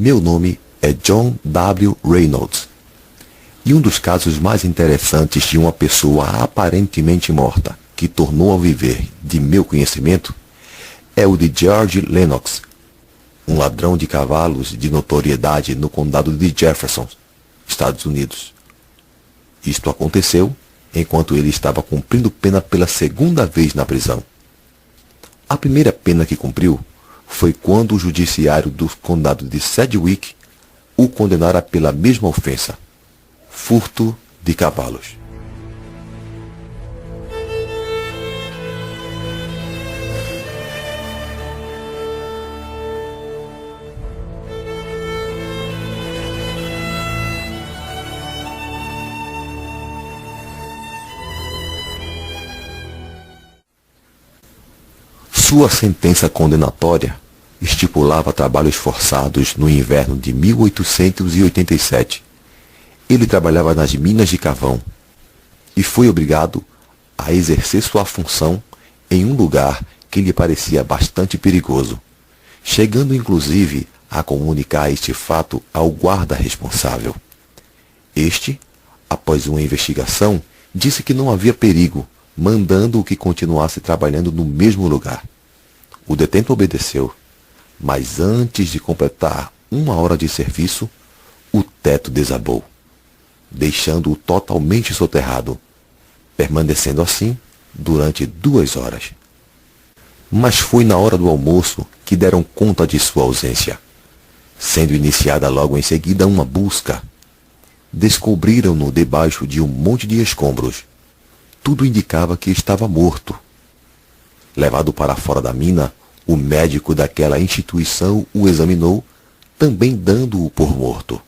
Meu nome é John W. Reynolds. E um dos casos mais interessantes de uma pessoa aparentemente morta que tornou a viver de meu conhecimento é o de George Lennox, um ladrão de cavalos de notoriedade no condado de Jefferson, Estados Unidos. Isto aconteceu enquanto ele estava cumprindo pena pela segunda vez na prisão. A primeira pena que cumpriu foi quando o judiciário do condado de Sedgwick o condenara pela mesma ofensa: furto de cavalos. Sua sentença condenatória estipulava trabalhos forçados no inverno de 1887. Ele trabalhava nas minas de carvão e foi obrigado a exercer sua função em um lugar que lhe parecia bastante perigoso, chegando inclusive a comunicar este fato ao guarda responsável. Este, após uma investigação, disse que não havia perigo, mandando-o que continuasse trabalhando no mesmo lugar. O detento obedeceu, mas antes de completar 1 hora de serviço, o teto desabou, deixando-o totalmente soterrado, permanecendo assim durante 2 horas. Mas foi na hora do almoço que deram conta de sua ausência, sendo iniciada logo em seguida uma busca. Descobriram-no debaixo de um monte de escombros. Tudo indicava que estava morto. Levado para fora da mina, o médico daquela instituição o examinou, também dando-o por morto.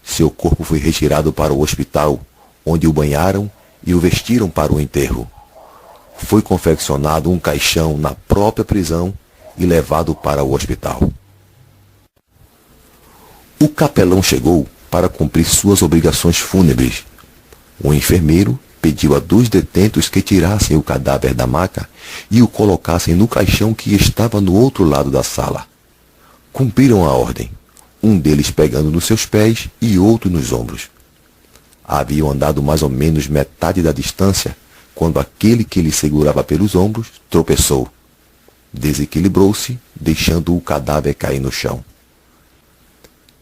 Seu corpo foi retirado para o hospital, onde o banharam e o vestiram para o enterro. Foi confeccionado um caixão na própria prisão e levado para o hospital. O capelão chegou para cumprir suas obrigações fúnebres. O enfermeiro pediu a 2 detentos que tirassem o cadáver da maca e o colocassem no caixão que estava no outro lado da sala. Cumpriram a ordem, um deles pegando nos seus pés e outro nos ombros. Haviam andado mais ou menos metade da distância quando aquele que lhe segurava pelos ombros tropeçou. Desequilibrou-se, deixando o cadáver cair no chão.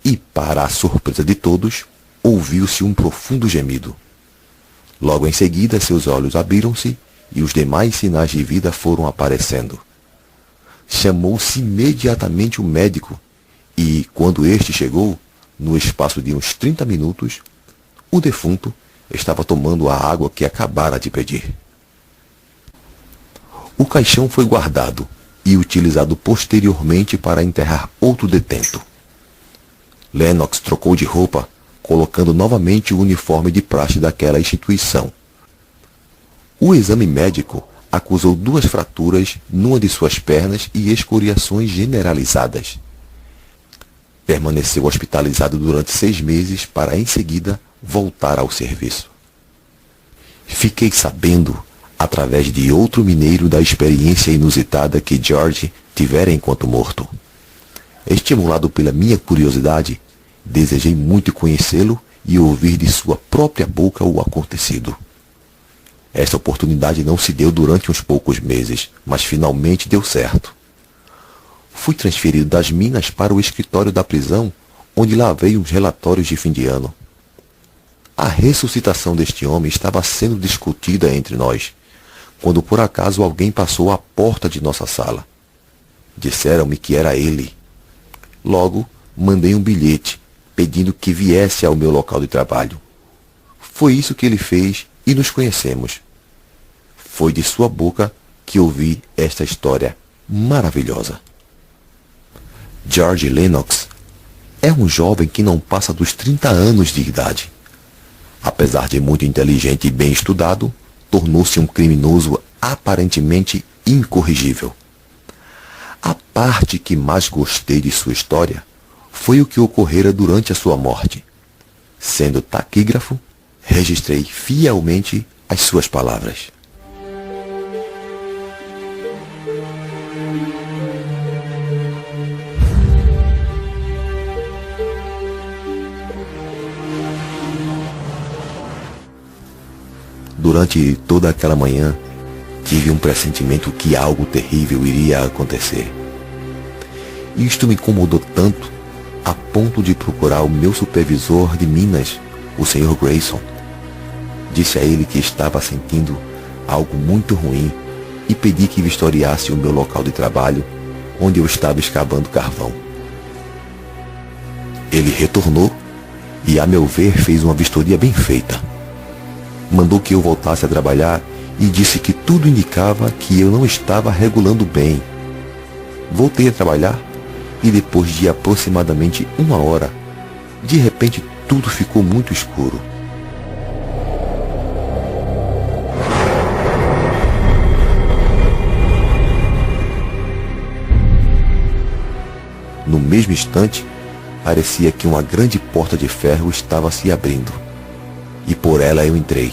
E, para a surpresa de todos, ouviu-se um profundo gemido. Logo em seguida, seus olhos abriram-se e os demais sinais de vida foram aparecendo. Chamou-se imediatamente o médico e, quando este chegou, no espaço de uns 30 minutos, o defunto estava tomando a água que acabara de pedir. O caixão foi guardado e utilizado posteriormente para enterrar outro detento. Lennox trocou de roupa, colocando novamente o uniforme de praxe daquela instituição. O exame médico acusou 2 fraturas numa de suas pernas e escoriações generalizadas. Permaneceu hospitalizado durante 6 meses para, em seguida, voltar ao serviço. Fiquei sabendo, através de outro mineiro, da experiência inusitada que George tivera enquanto morto. Estimulado pela minha curiosidade, desejei muito conhecê-lo e ouvir de sua própria boca o acontecido. Esta oportunidade não se deu durante uns poucos meses, mas finalmente deu certo. Fui transferido das minas para o escritório da prisão, onde lavei uns relatórios de fim de ano. A ressuscitação deste homem estava sendo discutida entre nós, quando por acaso alguém passou à porta de nossa sala. Disseram-me que era ele. Logo, mandei um bilhete, pedindo que viesse ao meu local de trabalho. Foi isso que ele fez e nos conhecemos. Foi de sua boca que ouvi esta história maravilhosa. George Lennox é um jovem que não passa dos 30 anos de idade. Apesar de muito inteligente e bem estudado, tornou-se um criminoso aparentemente incorrigível. A parte que mais gostei de sua história foi o que ocorrera durante a sua morte. Sendo taquígrafo, registrei fielmente as suas palavras. Durante toda aquela manhã, tive um pressentimento que algo terrível iria acontecer. Isto me incomodou tanto, a ponto de procurar o meu supervisor de minas, o Sr. Grayson. Disse a ele que estava sentindo algo muito ruim e pedi que vistoriasse o meu local de trabalho, onde eu estava escavando carvão. Ele retornou e, a meu ver, fez uma vistoria bem feita. Mandou que eu voltasse a trabalhar e disse que tudo indicava que eu não estava regulando bem. Voltei a trabalhar e, depois de aproximadamente 1 hora, de repente tudo ficou muito escuro. No mesmo instante, parecia que uma grande porta de ferro estava se abrindo, e por ela eu entrei.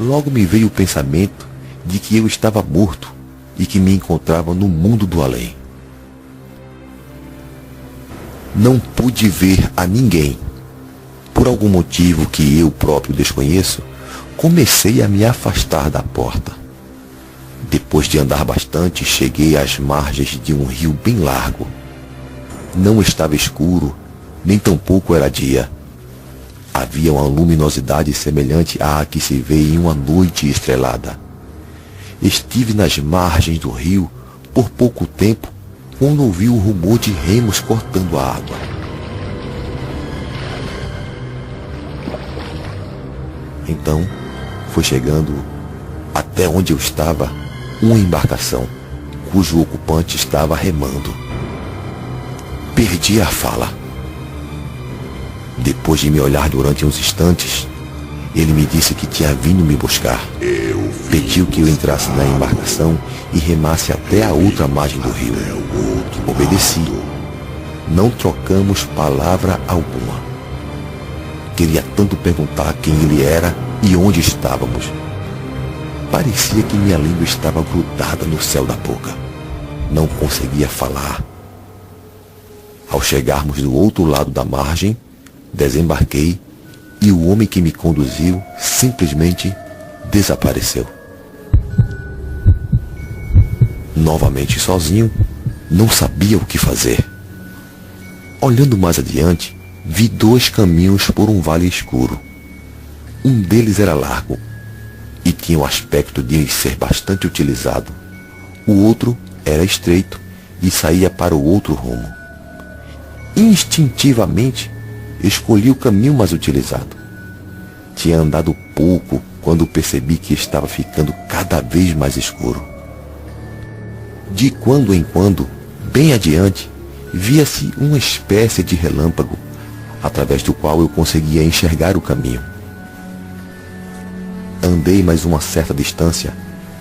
Logo me veio o pensamento de que eu estava morto e que me encontrava no mundo do além. Não pude ver a ninguém. Por algum motivo que eu próprio desconheço, comecei a me afastar da porta. Depois de andar bastante, cheguei às margens de um rio bem largo. Não estava escuro, nem tampouco era dia. Havia uma luminosidade semelhante à que se vê em uma noite estrelada. Estive nas margens do rio por pouco tempo, quando ouvi o rumor de remos cortando a água. Então, foi chegando até onde eu estava uma embarcação, cujo ocupante estava remando. Perdi a fala. Depois de me olhar durante uns instantes, ele me disse que tinha vindo me buscar. Pediu que eu entrasse na embarcação e remasse até a outra margem do rio. Obedeci. Não trocamos palavra alguma. Queria tanto perguntar quem ele era e onde estávamos. Parecia que minha língua estava grudada no céu da boca. Não conseguia falar. Ao chegarmos do outro lado da margem, desembarquei e o homem que me conduziu simplesmente desapareceu. Novamente sozinho, não sabia o que fazer. Olhando mais adiante, vi 2 caminhos por um vale escuro. Um deles era largo e tinha o aspecto de ser bastante utilizado. O outro era estreito e saía para o outro rumo. Instintivamente, escolhi o caminho mais utilizado. Tinha andado pouco quando percebi que estava ficando cada vez mais escuro. De quando em quando, bem adiante, via-se uma espécie de relâmpago, através do qual eu conseguia enxergar o caminho. Andei mais uma certa distância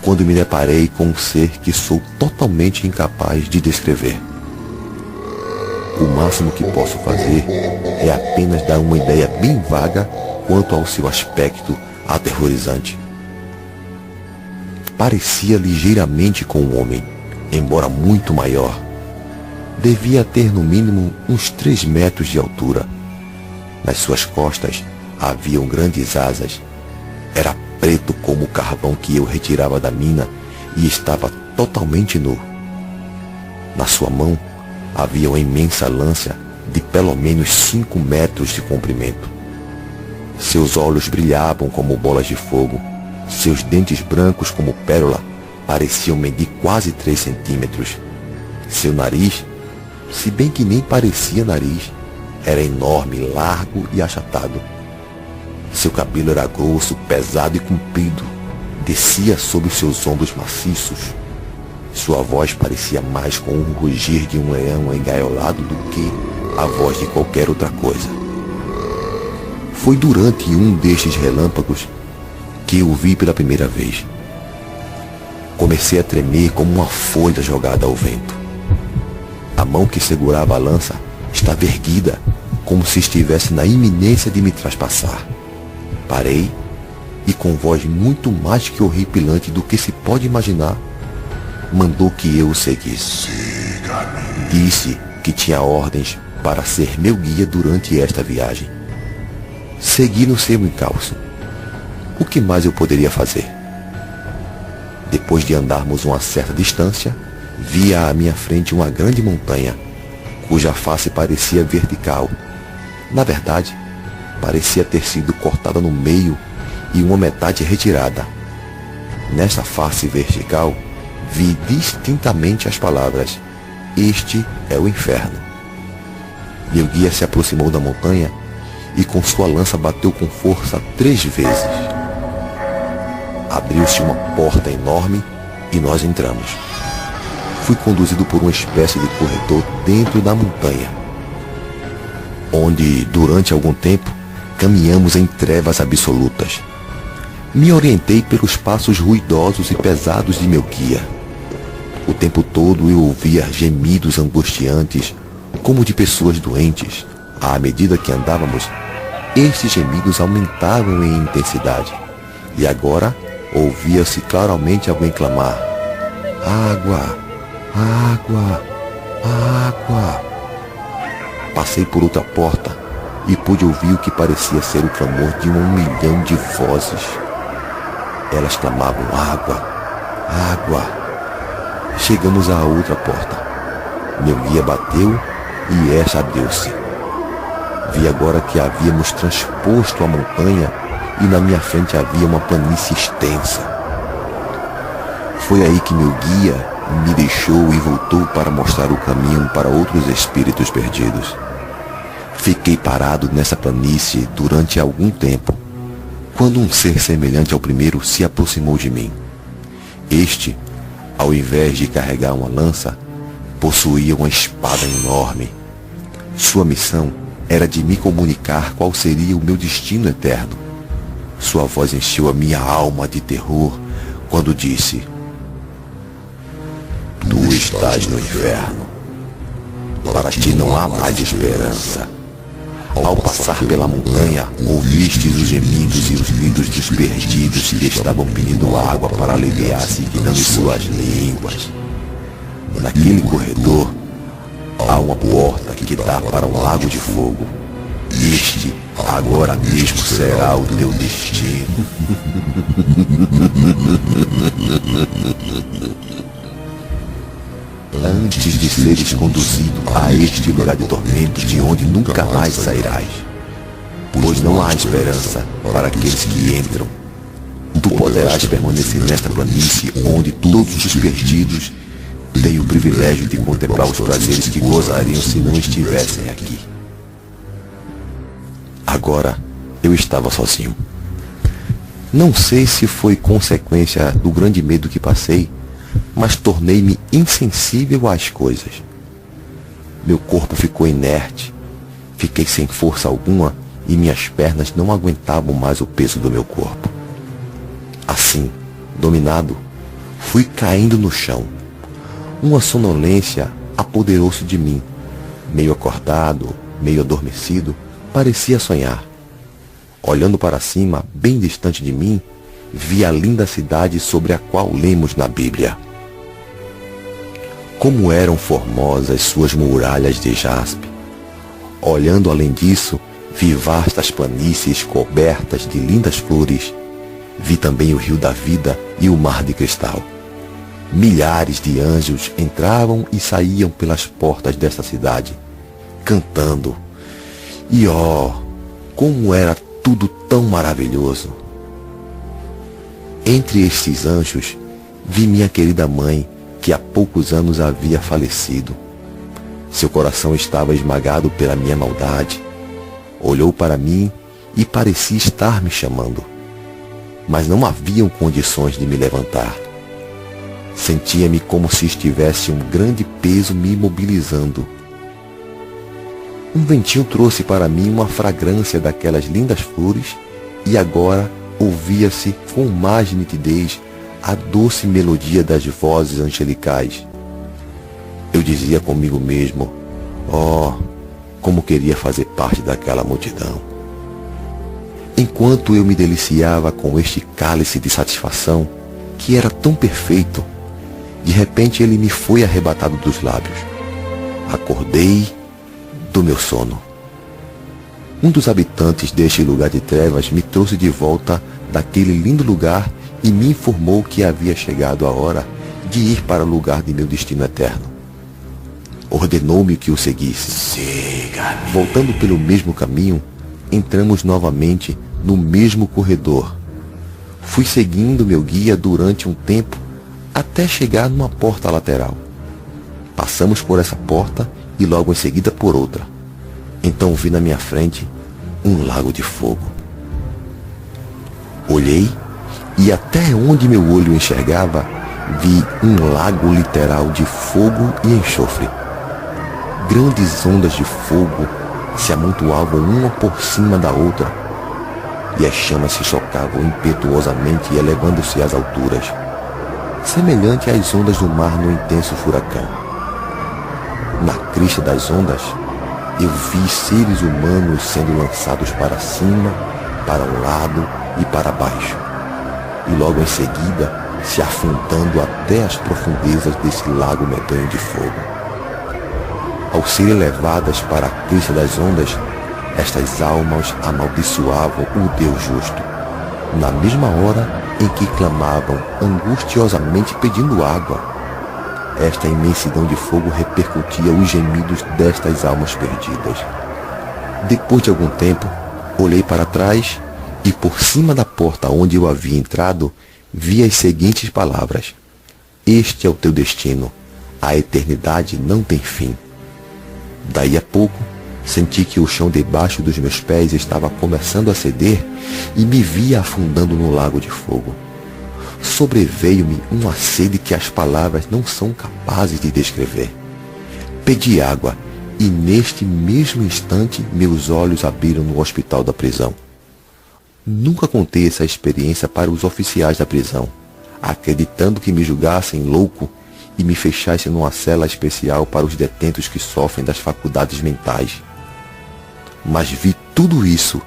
quando me deparei com um ser que sou totalmente incapaz de descrever. O máximo que posso fazer é apenas dar uma ideia bem vaga quanto ao seu aspecto aterrorizante. Parecia ligeiramente com um homem, embora muito maior. Devia ter no mínimo uns 3 metros de altura. Nas suas costas haviam grandes asas. Era preto como o carvão que eu retirava da mina e estava totalmente nu. Na sua mão havia uma imensa lança de pelo menos 5 metros de comprimento. Seus olhos brilhavam como bolas de fogo. Seus dentes brancos como pérola pareciam medir quase 3 centímetros. Seu nariz, se bem que nem parecia nariz, era enorme, largo e achatado. Seu cabelo era grosso, pesado e comprido. Descia sobre seus ombros maciços. Sua voz parecia mais com o rugir de um leão engaiolado do que a voz de qualquer outra coisa. Foi durante um destes relâmpagos que eu o vi pela primeira vez. Comecei a tremer como uma folha jogada ao vento. A mão que segurava a lança estava erguida, como se estivesse na iminência de me traspassar. Parei e, com voz muito mais que horripilante do que se pode imaginar, mandou que eu o seguisse. Disse que tinha ordens para ser meu guia durante esta viagem. Segui no seu encalço. O que mais eu poderia fazer? Depois de andarmos uma certa distância, via à minha frente uma grande montanha, cuja face parecia vertical. Na verdade, parecia ter sido cortada no meio e uma metade retirada. Nessa face vertical, vi distintamente as palavras: "Este é o inferno". Meu guia se aproximou da montanha e com sua lança bateu com força 3 vezes. Abriu-se uma porta enorme e nós entramos. Fui conduzido por uma espécie de corredor dentro da montanha, onde, durante algum tempo, caminhamos em trevas absolutas. Me orientei pelos passos ruidosos e pesados de meu guia. O tempo todo eu ouvia gemidos angustiantes, como de pessoas doentes. À medida que andávamos, estes gemidos aumentavam em intensidade. E agora ouvia-se claramente alguém clamar: "Água! Água! Água!" Passei por outra porta e pude ouvir o que parecia ser o clamor de 1 milhão de vozes. Elas clamavam: "Água! Água!" Chegamos à outra porta. Meu guia bateu e esta abriu-se. Vi agora que havíamos transposto a montanha e na minha frente havia uma planície extensa. Foi aí que meu guia me deixou e voltou para mostrar o caminho para outros espíritos perdidos. Fiquei parado nessa planície durante algum tempo, quando um ser semelhante ao primeiro se aproximou de mim. Este, ao invés de carregar uma lança, possuía uma espada enorme. Sua missão era de me comunicar qual seria o meu destino eterno. Sua voz encheu a minha alma de terror quando disse: "Tu estás no inferno. Para ti não há mais esperança. Ao passar pela montanha, ouvistes os gemidos e os gritos dos perdidos que estavam pedindo água para aliviar-se em suas línguas. Naquele corredor há uma porta que dá para um lago de fogo. Este agora mesmo será o teu destino." Antes de seres conduzido a este lugar de tormento de onde nunca mais sairás, pois não há esperança para aqueles que entram. Tu poderás permanecer nesta planície onde todos os perdidos têm o privilégio de contemplar os prazeres que gozariam se não estivessem aqui. Agora eu estava sozinho. Não sei se foi consequência do grande medo que passei, mas tornei-me insensível às coisas. Meu corpo ficou inerte, fiquei sem força alguma e minhas pernas não aguentavam mais o peso do meu corpo. Assim, dominado, fui caindo no chão. Uma sonolência apoderou-se de mim. Meio acordado, meio adormecido, parecia sonhar. Olhando para cima, bem distante de mim, vi a linda cidade sobre a qual lemos na Bíblia. Como eram formosas suas muralhas de jaspe. Olhando além disso, vi vastas planícies cobertas de lindas flores. Vi também o rio da vida e o mar de cristal. Milhares de anjos entravam e saíam pelas portas desta cidade, cantando. E como era tudo tão maravilhoso! Entre estes anjos, vi minha querida mãe, que há poucos anos havia falecido. Seu coração estava esmagado pela minha maldade. Olhou para mim e parecia estar me chamando. Mas não haviam condições de me levantar. Sentia-me como se estivesse um grande peso me imobilizando. Um ventinho trouxe para mim uma fragrância daquelas lindas flores e agora ouvia-se com mais nitidez a doce melodia das vozes angelicais. Eu dizia comigo mesmo: como queria fazer parte daquela multidão. Enquanto eu me deliciava com este cálice de satisfação, que era tão perfeito, de repente ele me foi arrebatado dos lábios. Acordei do meu sono. Um dos habitantes deste lugar de trevas me trouxe de volta daquele lindo lugar e me informou que havia chegado a hora de ir para o lugar de meu destino eterno. Ordenou-me que o seguisse. Siga-me. Voltando pelo mesmo caminho, entramos novamente no mesmo corredor. Fui seguindo meu guia durante um tempo até chegar numa porta lateral. Passamos por essa porta e logo em seguida por outra. Então vi na minha frente um lago de fogo. Olhei e até onde meu olho enxergava, vi um lago literal de fogo e enxofre. Grandes ondas de fogo se amontoavam uma por cima da outra, e as chamas se chocavam impetuosamente elevando-se às alturas, semelhante às ondas do mar no intenso furacão. Na crista das ondas, eu vi seres humanos sendo lançados para cima, para um lado e para baixo, e logo em seguida se afundando até as profundezas desse lago medonho de fogo. Ao serem levadas para a crista das ondas, estas almas amaldiçoavam o Deus justo, na mesma hora em que clamavam angustiosamente pedindo água. Esta imensidão de fogo repercutia os gemidos destas almas perdidas. Depois de algum tempo, olhei para trás e por cima da porta onde eu havia entrado, vi as seguintes palavras: Este é o teu destino, a eternidade não tem fim. Daí a pouco, senti que o chão debaixo dos meus pés estava começando a ceder e me via afundando no lago de fogo. Sobreveio-me uma sede que as palavras não são capazes de descrever. Pedi água e neste mesmo instante meus olhos abriram no hospital da prisão. Nunca contei essa experiência para os oficiais da prisão, acreditando que me julgassem louco e me fechassem numa cela especial para os detentos que sofrem das faculdades mentais. Mas vi tudo isso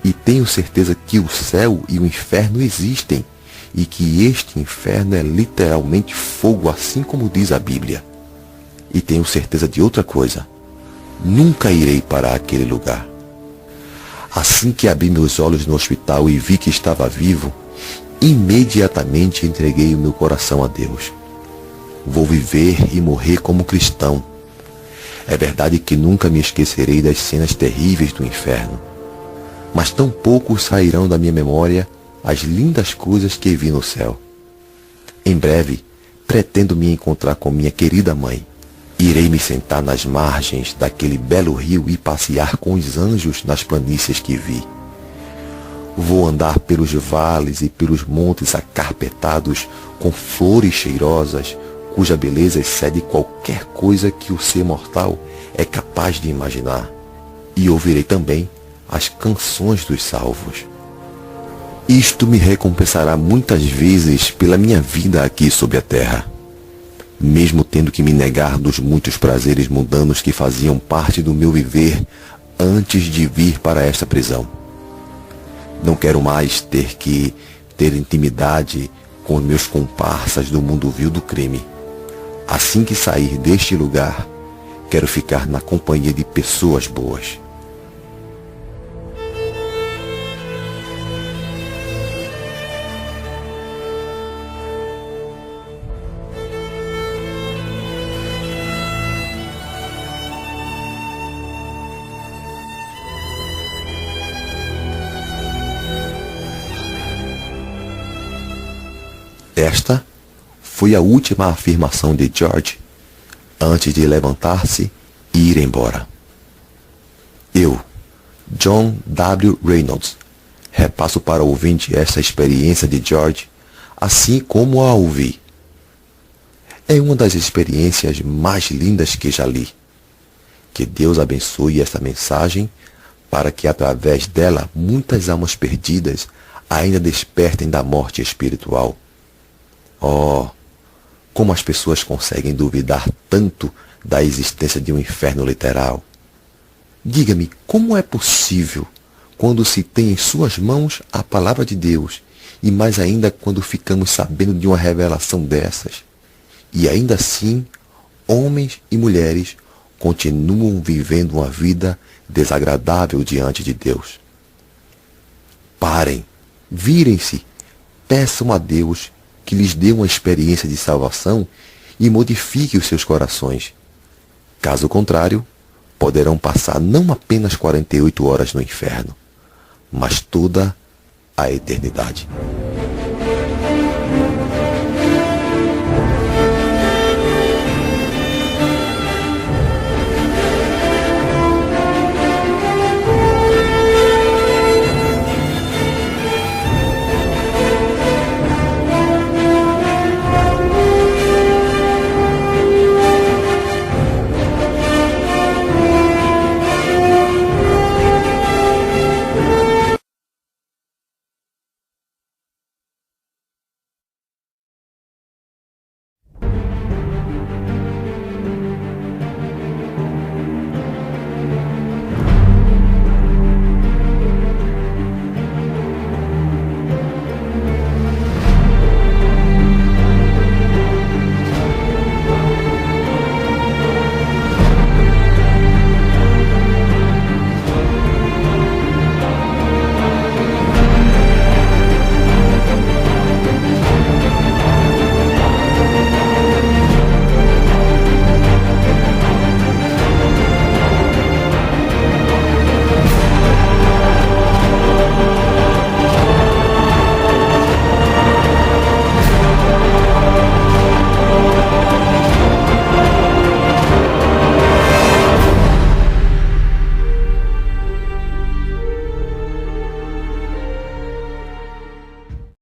e tenho certeza que o céu e o inferno existem e que este inferno é literalmente fogo, assim como diz a Bíblia. E tenho certeza de outra coisa: nunca irei para aquele lugar. Assim que abri meus olhos no hospital e vi que estava vivo, imediatamente entreguei o meu coração a Deus. Vou viver e morrer como cristão. É verdade que nunca me esquecerei das cenas terríveis do inferno, mas tampouco sairão da minha memória as lindas coisas que vi no céu. Em breve, pretendo me encontrar com minha querida mãe. Irei me sentar nas margens daquele belo rio e passear com os anjos nas planícies que vi. Vou andar pelos vales e pelos montes acarpetados com flores cheirosas, cuja beleza excede qualquer coisa que o ser mortal é capaz de imaginar. E ouvirei também as canções dos salvos. Isto me recompensará muitas vezes pela minha vida aqui sobre a terra, mesmo tendo que me negar dos muitos prazeres mundanos que faziam parte do meu viver antes de vir para esta prisão. Não quero mais ter que ter intimidade com meus comparsas do mundo vil do crime. Assim que sair deste lugar, quero ficar na companhia de pessoas boas. Esta foi a última afirmação de George antes de levantar-se e ir embora. Eu, John W. Reynolds, repasso para o ouvinte esta experiência de George, assim como a ouvi. É uma das experiências mais lindas que já li. Que Deus abençoe esta mensagem para que através dela muitas almas perdidas ainda despertem da morte espiritual. Oh, como as pessoas conseguem duvidar tanto da existência de um inferno literal. Diga-me, como é possível, quando se tem em suas mãos a palavra de Deus, e mais ainda quando ficamos sabendo de uma revelação dessas, e ainda assim, homens e mulheres continuam vivendo uma vida desagradável diante de Deus. Parem, virem-se, peçam a Deus que lhes dê uma experiência de salvação e modifique os seus corações. Caso contrário, poderão passar não apenas 48 horas no inferno, mas toda a eternidade.